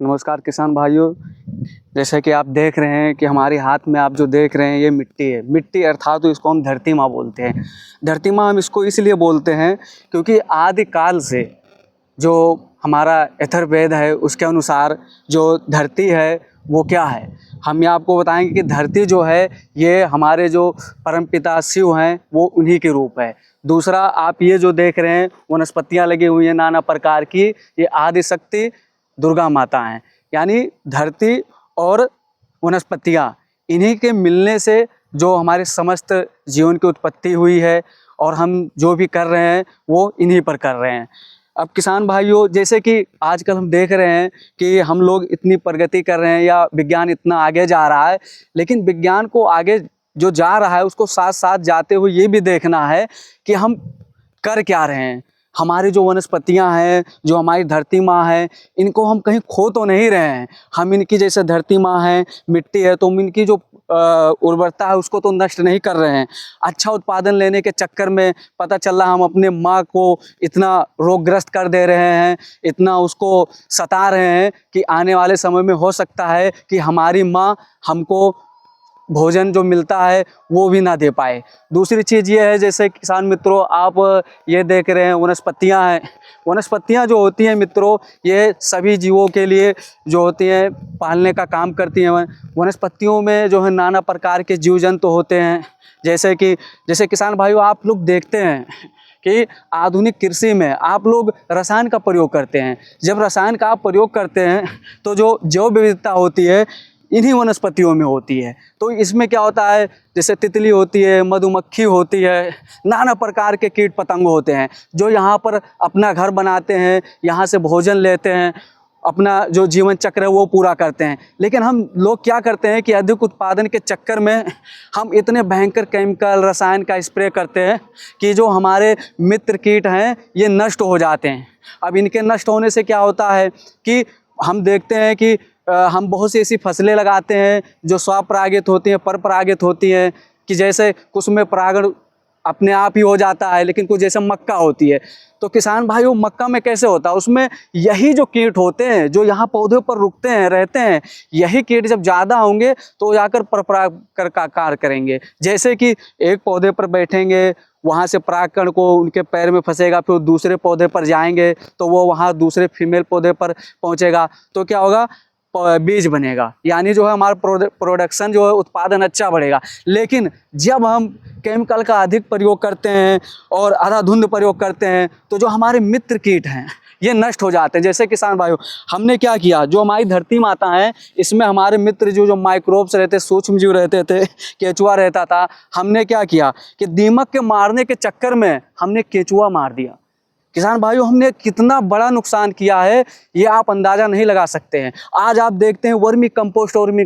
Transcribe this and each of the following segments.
नमस्कार किसान भाइयों। जैसे कि आप देख रहे हैं कि हमारे हाथ में आप जो देख रहे हैं ये मिट्टी है। मिट्टी अर्थात तो इसको हम धरती माँ बोलते हैं। धरती माँ हम इसको इसलिए बोलते हैं क्योंकि आदिकाल से जो हमारा अथर्ववेद है उसके अनुसार जो धरती है वो क्या है, हम ये आपको बताएंगे कि धरती जो है ये हमारे जो परमपिता शिव हैं वो उन्हीं के रूप है। दूसरा, आप ये जो देख रहे हैं वनस्पतियाँ लगी हुई हैं नाना प्रकार की, ये आदि शक्ति दुर्गा माता हैं। यानी धरती और वनस्पतियाँ इन्हीं के मिलने से जो हमारे समस्त जीवन की उत्पत्ति हुई है और हम जो भी कर रहे हैं वो इन्हीं पर कर रहे हैं। अब किसान भाइयों, जैसे कि आजकल हम देख रहे हैं कि हम लोग इतनी प्रगति कर रहे हैं या विज्ञान इतना आगे जा रहा है, लेकिन विज्ञान को आगे जो जा रहा है उसको साथ साथ जाते हुए ये भी देखना है कि हम कर क्या रहे हैं। हमारी जो वनस्पतियां हैं, जो हमारी धरती माँ है, इनको हम कहीं खो तो नहीं रहे हैं। हम इनकी जैसे धरती माँ है, मिट्टी है, तो हम इनकी जो उर्वरता है उसको तो नष्ट नहीं कर रहे हैं। अच्छा उत्पादन लेने के चक्कर में पता चल रहा हम अपने माँ को इतना रोगग्रस्त कर दे रहे हैं, इतना उसको सता रहे हैं कि आने वाले समय में हो सकता है कि हमारी माँ हमको भोजन जो मिलता है वो भी ना दे पाए। दूसरी चीज़ ये है, जैसे किसान मित्रों आप ये देख रहे हैं वनस्पतियां हैं। वनस्पतियां जो होती हैं मित्रों, ये सभी जीवों के लिए जो होती हैं पालने का काम करती हैं। वनस्पतियों में जो है नाना प्रकार के जीव जंतु होते हैं। जैसे किसान भाइयों, आप लोग देखते हैं कि आधुनिक कृषि में आप लोग रसायन का प्रयोग करते हैं। जब रसायन का आप प्रयोग करते हैं तो जो जैव विविधता होती है इन्हीं वनस्पतियों में होती है। तो इसमें क्या होता है, जैसे तितली होती है, मधुमक्खी होती है, नाना प्रकार के कीट पतंग होते हैं जो यहाँ पर अपना घर बनाते हैं, यहाँ से भोजन लेते हैं, अपना जो जीवन चक्र है वो पूरा करते हैं। लेकिन हम लोग क्या करते हैं कि अधिक उत्पादन के चक्कर में हम इतने भयंकर केमिकल रसायन का स्प्रे करते हैं कि जो हमारे मित्र कीट हैं ये नष्ट हो जाते हैं। अब इनके नष्ट होने से क्या होता है कि हम देखते हैं कि हम बहुत सी ऐसी फसलें लगाते हैं जो स्वपरागित होती हैं, परपरागित होती हैं, कि जैसे कुछ में परागण अपने आप ही हो जाता है, लेकिन कुछ जैसे मक्का होती है। तो किसान भाइयों, मक्का में कैसे होता है, उसमें यही जो कीट होते हैं जो यहाँ पौधे पर रुकते हैं, रहते हैं, यही कीट जब ज़्यादा होंगे तो जाकर परपराग का कार्य करेंगे। जैसे कि एक पौधे पर बैठेंगे, वहाँ से परागकण को उनके पैर में फंसेगा, फिर दूसरे पौधे पर जाएंगे तो वो वहाँ दूसरे फीमेल पौधे पर पहुँचेगा, तो क्या होगा, बीज बनेगा। यानी जो है हमारा प्रोडक्शन जो है उत्पादन अच्छा बढ़ेगा। लेकिन जब हम केमिकल का अधिक प्रयोग करते हैं और अंधाधुंध प्रयोग करते हैं तो जो हमारे मित्र कीट हैं ये नष्ट हो जाते हैं। जैसे किसान भाइयों, हमने क्या किया, जो हमारी धरती माता है इसमें हमारे मित्र जो माइक्रोब्स रहते, सूक्ष्म जीव रहते थे, केचुआ रहता था, हमने क्या किया कि दीमक के मारने के चक्कर में हमने केचुआ मार दिया। किसान भाइयों, हमने कितना बड़ा नुकसान किया है ये आप अंदाज़ा नहीं लगा सकते हैं। आज आप देखते हैं वर्मी कंपोस्ट वर्मी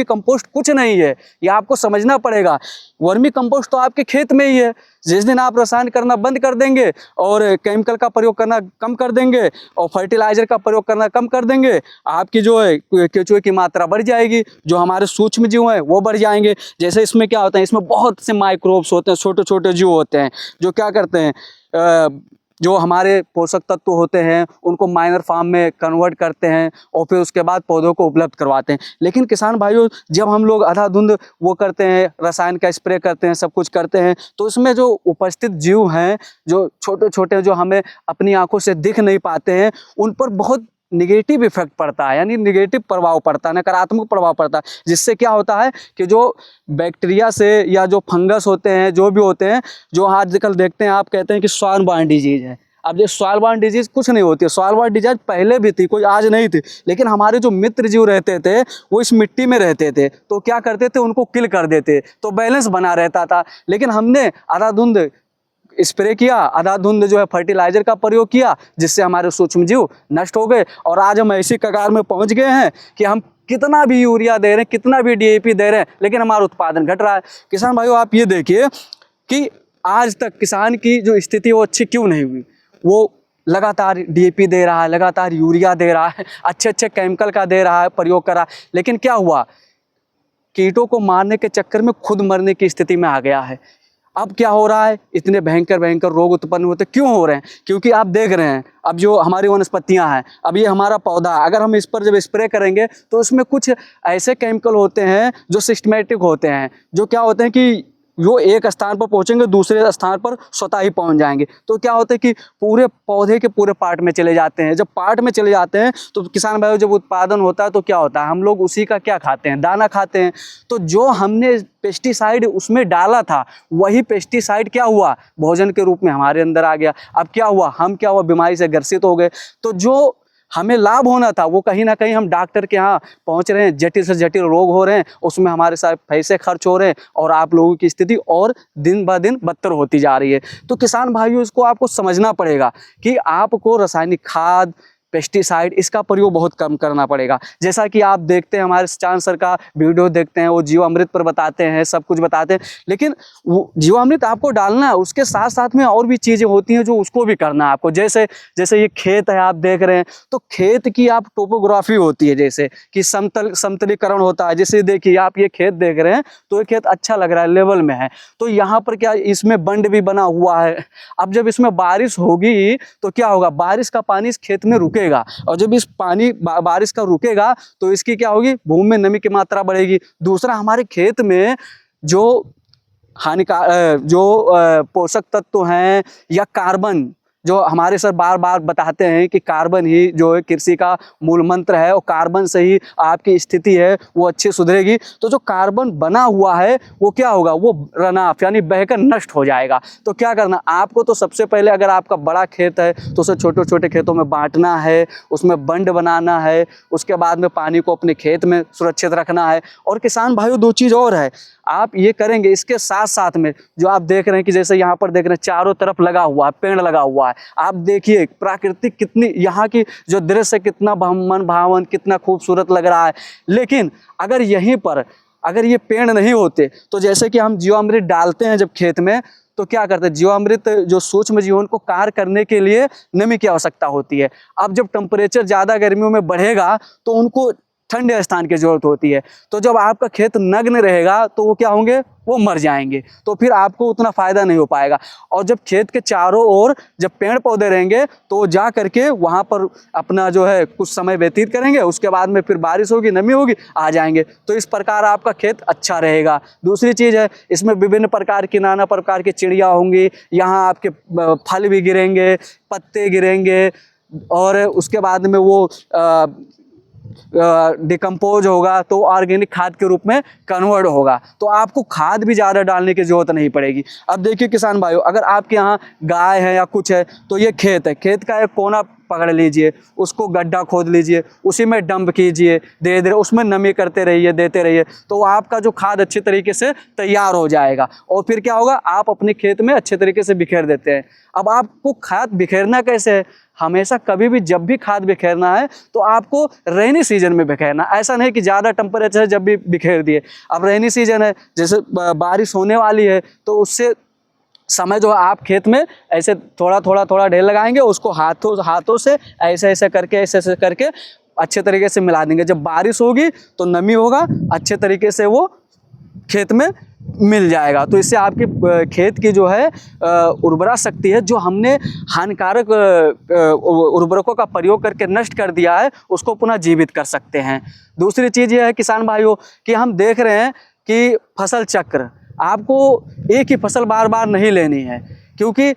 कंपोस्ट कुछ नहीं है, ये आपको समझना पड़ेगा। वर्मी कंपोस्ट तो आपके खेत में ही है। जिस दिन आप रसायन करना बंद कर देंगे और केमिकल का प्रयोग करना कम कर देंगे और फर्टिलाइज़र का प्रयोग करना कम कर देंगे, आपकी जो है केचुए की मात्रा बढ़ जाएगी, जो हमारे सूक्ष्म जीव हैं वो बढ़ जाएंगे। जैसे इसमें क्या होता है, इसमें बहुत से माइक्रोब्स होते हैं, छोटे छोटे जीव होते हैं जो क्या करते हैं, जो हमारे पोषक तत्व होते हैं उनको माइनर फॉर्म में कन्वर्ट करते हैं और फिर उसके बाद पौधों को उपलब्ध करवाते हैं। लेकिन किसान भाइयों, जब हम लोग अंधाधुंध वो करते हैं, रसायन का स्प्रे करते हैं, सब कुछ करते हैं, तो इसमें जो उपस्थित जीव हैं, जो छोटे छोटे जो हमें अपनी आंखों से दिख नहीं पाते हैं, उन पर बहुत निगेटिव इफेक्ट पड़ता है, यानी निगेटिव प्रभाव पड़ता है, नकारात्मक प्रभाव पड़ता है। जिससे क्या होता है कि जो बैक्टीरिया से या जो फंगस होते हैं, जो भी होते हैं, जो आजकल देखते हैं, आप कहते हैं कि स्वाइन बॉर्न डिजीज है। अब ये स्वाइन बॉर्न डिजीज कुछ नहीं होती है। स्वाइन बॉर्न डिजीज पहले भी थी, कोई आज नहीं थी, लेकिन हमारे जो मित्र जीव रहते थे वो इस मिट्टी में रहते थे, तो क्या करते थे, उनको किल कर देते, तो बैलेंस बना रहता था। लेकिन हमने अंधाधुंध स्प्रे किया, अंधाधुंध जो है फर्टिलाइजर का प्रयोग किया, जिससे हमारे सूक्ष्म जीव नष्ट हो गए और आज हम ऐसी कगार में पहुंच गए हैं कि हम कितना भी यूरिया दे रहे हैं, कितना भी DAP दे रहे हैं, लेकिन हमारा उत्पादन घट रहा है। किसान भाइयों, आप ये देखिए कि आज तक किसान की जो स्थिति वो अच्छी क्यों नहीं हुई। वो लगातार DAP दे रहा है, लगातार यूरिया दे रहा है, अच्छे अच्छे केमिकल का दे रहा है, प्रयोग कर रहा है, लेकिन क्या हुआ, कीटों को मारने के चक्कर में खुद मरने की स्थिति में आ गया है। अब क्या हो रहा है, इतने भयंकर भयंकर रोग उत्पन्न होते क्यों हो रहे हैं? क्योंकि आप देख रहे हैं अब जो हमारी वनस्पतियां हैं, अब ये हमारा पौधा, अगर हम इस पर जब स्प्रे करेंगे तो इसमें कुछ ऐसे केमिकल होते हैं जो सिस्टमेटिक होते हैं, जो क्या होते हैं कि वो एक स्थान पर पहुंचेंगे दूसरे स्थान पर स्वतः ही पहुंच जाएंगे। तो क्या होता है कि पूरे पौधे के पूरे पार्ट में चले जाते हैं। जब पार्ट में चले जाते हैं तो किसान भाइयों जब उत्पादन होता है तो क्या होता है, हम लोग उसी का क्या खाते हैं, दाना खाते हैं। तो जो हमने पेस्टिसाइड उसमें डाला था, वही पेस्टिसाइड क्या हुआ, भोजन के रूप में हमारे अंदर आ गया। अब क्या हुआ, हम क्या हुआ, बीमारी से ग्रसित हो गए। तो जो हमें लाभ होना था वो कहीं ना कहीं हम डॉक्टर के यहाँ पहुंच रहे हैं, जटिल से जटिल रोग हो रहे हैं, उसमें हमारे साथ पैसे खर्च हो रहे हैं और आप लोगों की स्थिति और दिन ब दिन बदतर होती जा रही है। तो किसान भाइयों इसको आपको समझना पड़ेगा कि आपको रासायनिक खाद, पेस्टिसाइड इसका प्रयोग बहुत कम करना पड़ेगा। जैसा कि आप देखते हैं हमारे चांद सर का वीडियो देखते हैं, वो जीवामृत पर बताते हैं, सब कुछ बताते हैं, लेकिन वो जीवामृत आपको डालना है, उसके साथ साथ में और भी चीज़ें होती हैं जो उसको भी करना है आपको। जैसे जैसे ये खेत है आप देख रहे हैं, तो खेत की आप टोपोग्राफी होती है, जैसे कि समतलीकरण होता है। जैसे देखिए आप ये खेत देख रहे हैं तो ये खेत अच्छा लग रहा है, लेवल में है, तो यहाँ पर क्या इसमें बंड भी बना हुआ है। अब जब इसमें बारिश होगी तो क्या होगा, बारिश का पानी इस खेत में रुकेगा, और जब इस पानी बारिश का रुकेगा तो इसकी क्या होगी, भूमि में नमी की मात्रा बढ़ेगी। दूसरा, हमारे खेत में जो पोषक तत्व हैं या कार्बन, जो हमारे सर बार बार बताते हैं कि कार्बन ही जो है कृषि का मूल मंत्र है, और कार्बन से ही आपकी स्थिति है वो अच्छी सुधरेगी। तो जो कार्बन बना हुआ है वो क्या होगा, वो रन ऑफ यानी बहकर नष्ट हो जाएगा। तो क्या करना आपको, तो सबसे पहले अगर आपका बड़ा खेत है तो उसे छोटे छोटे खेतों में बांटना है, उसमें बंड बनाना है, उसके बाद में पानी को अपने खेत में सुरक्षित रखना है। और किसान भाइयों दो चीज़ और है, आप ये करेंगे इसके साथ साथ में जो आप देख रहे हैं कि जैसे यहाँ पर देख रहे हैं चारों तरफ लगा हुआ है, पेड़ लगा हुआ है। आप देखिए प्राकृतिक कितनी यहाँ की जो दृश्य कितना मन भावन, कितना खूबसूरत लग रहा है। लेकिन अगर यहीं पर अगर ये पेड़ नहीं होते, तो जैसे कि हम जीवामृत डालते हैं जब खेत में, तो क्या करते हैं, जीवामृत जो सूक्ष्म जीवन को कार्य करने के लिए नमी की आवश्यकता होती है। अब जब टेम्परेचर ज़्यादा गर्मियों में बढ़ेगा तो उनको ठंडे स्थान की जरूरत होती है। तो जब आपका खेत नग्न रहेगा तो वो क्या होंगे, वो मर जाएंगे, तो फिर आपको उतना फायदा नहीं हो पाएगा। और जब खेत के चारों ओर जब पेड़ पौधे रहेंगे तो जा करके वहाँ पर अपना जो है कुछ समय व्यतीत करेंगे, उसके बाद में फिर बारिश होगी, नमी होगी, आ जाएंगे। तो इस प्रकार आपका खेत अच्छा रहेगा। दूसरी चीज़ है, इसमें विभिन्न प्रकार की नाना प्रकार की चिड़िया होंगी, यहाँ आपके फल भी गिरेंगे, पत्ते गिरेंगे, और उसके बाद में वो डिकम्पोज होगा तो ऑर्गेनिक खाद के रूप में कन्वर्ट होगा। तो आपको खाद भी ज़्यादा डालने की ज़रूरत नहीं पड़ेगी। अब देखिए किसान भाइयों, अगर आपके यहाँ गाय है या कुछ है, तो ये खेत है, खेत का एक कोना पकड़ लीजिए, उसको गड्ढा खोद लीजिए, उसी में डंप कीजिए, धीरे धीरे उसमें नमी करते रहिए, देते रहिए, तो आपका जो खाद अच्छे तरीके से तैयार हो जाएगा। और फिर क्या होगा, आप अपने खेत में अच्छे तरीके से बिखेर देते हैं। अब आपको खाद बिखेरना कैसे है, हमेशा कभी भी जब भी खाद बिखेरना है तो आपको रेनी सीजन में बिखेरना, ऐसा नहीं कि ज़्यादा टेम्परेचर है जब भी बिखेर दिए। अब रेनी सीजन है, जैसे बारिश होने वाली है, तो उससे समय जो है आप खेत में ऐसे थोड़ा थोड़ा ढेर लगाएंगे, उसको हाथों से ऐसे करके अच्छे तरीके से मिला देंगे। जब बारिश होगी तो नमी होगा, अच्छे तरीके से वो खेत में मिल जाएगा। तो इससे आपकी खेत की जो है उर्वरा शक्ति है, जो हमने हानिकारक उर्वरकों का प्रयोग करके नष्ट कर दिया है, उसको पुनः जीवित कर सकते हैं। दूसरी चीज़ ये है किसान भाइयों कि हम देख रहे हैं कि फसल चक्र, आपको एक ही फसल बार बार नहीं लेनी है, क्योंकि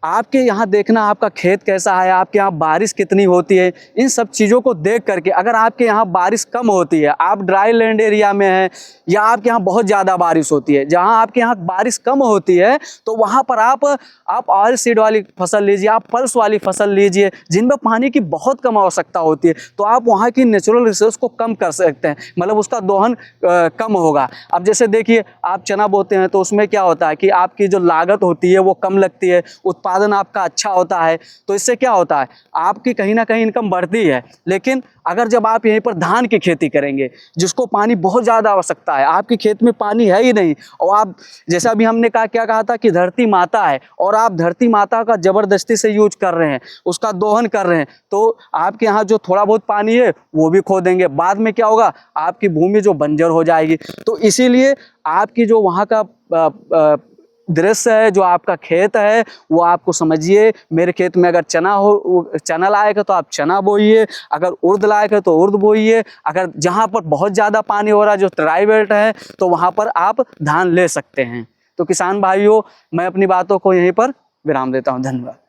आपके यहाँ देखना आपका खेत कैसा है, आपके यहाँ बारिश कितनी होती है, इन सब चीज़ों को देख करके अगर आपके यहाँ बारिश कम होती है, आप ड्राई लैंड एरिया में हैं, या आपके यहाँ बहुत ज़्यादा बारिश होती है, जहाँ आपके यहाँ बारिश कम होती है तो वहाँ पर आप ऑयल सीड वाली फसल लीजिए, आप पल्स वाली फसल लीजिए, जिनमें पानी की बहुत कम आवश्यकता होती है। तो आप वहाँ की नेचुरल रिसोर्स को कम कर सकते हैं, मतलब उसका दोहन कम होगा। अब जैसे देखिए आप चना बोते हैं तो उसमें क्या होता है कि आपकी जो लागत होती है वो कम लगती है, उत्पादन आपका अच्छा होता है। तो इससे क्या होता है, आपकी कहीं ना कहीं इनकम बढ़ती है। लेकिन अगर जब आप यहीं पर धान की खेती करेंगे, जिसको पानी बहुत ज़्यादा आवश्यकता है, आपकी खेत में पानी है ही नहीं, और आप जैसा अभी हमने क्या कहा था कि धरती माता है, और आप धरती माता का ज़बरदस्ती से यूज कर रहे हैं, उसका दोहन कर रहे हैं, तो आपके यहाँ जो थोड़ा बहुत पानी है वो भी खो देंगे। बाद में क्या होगा, आपकी भूमि जो बंजर हो जाएगी। तो इसीलिए आपकी जो वहाँ का दृश्य है, जो आपका खेत है वो आपको समझिए। मेरे खेत में अगर चना लायक है तो आप चना बोइए, अगर उर्द लायक है तो उर्द बोइए, अगर जहाँ पर बहुत ज़्यादा पानी हो रहा है जो तराई बेल्ट है तो वहाँ पर आप धान ले सकते हैं। तो किसान भाइयों, मैं अपनी बातों को यहीं पर विराम देता हूँ। धन्यवाद।